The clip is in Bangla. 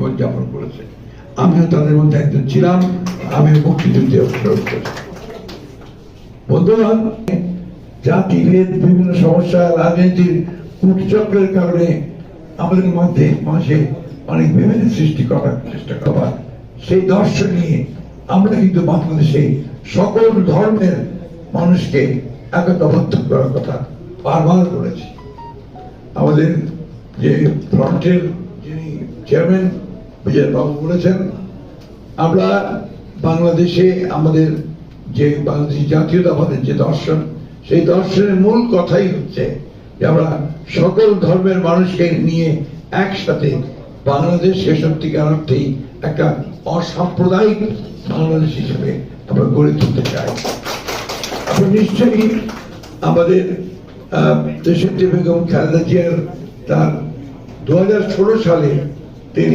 জীবন যাপন করেছে। আমিও তাদের মধ্যে একজন ছিলাম। আমি মুক্তিযুদ্ধে অংশগ্রহণ করেছি। বন্ধুগণ, জাতিভেদ, বিভিন্ন সমস্যা, রাজনীতির কূটচক্রের কারণে আমাদের মধ্যে মাঝে অনেক বিভেদের সৃষ্টি করার চেষ্টা করা, সেই দর্শন নিয়ে আমরা কিন্তু বাংলাদেশে সকল ধর্মের মানুষকে একতাবদ্ধ করার কথা বারবার বলেছি। আমাদের যে ফ্রন্টের যিনি চেয়ারম্যান বিজয় বাবু বলেছেন, আমরা বাংলাদেশে আমাদের যে বাংলাদেশি জাতীয়তাবাদের যে দর্শন, সেই দর্শনের মূল কথাই হচ্ছে যে আমরা সকল ধর্মের মানুষকে নিয়ে একসাথে বাংলাদেশকে সত্যিকার অর্থেই একটা অসাম্প্রদায়িক বাংলাদেশ হিসেবে আমরা গড়ে তুলতে চাই। আপনি নিশ্চয়ই আমাদের দেশনেত্রী বেগম খালেদা জিয়ার তার 2016 সালে তিনি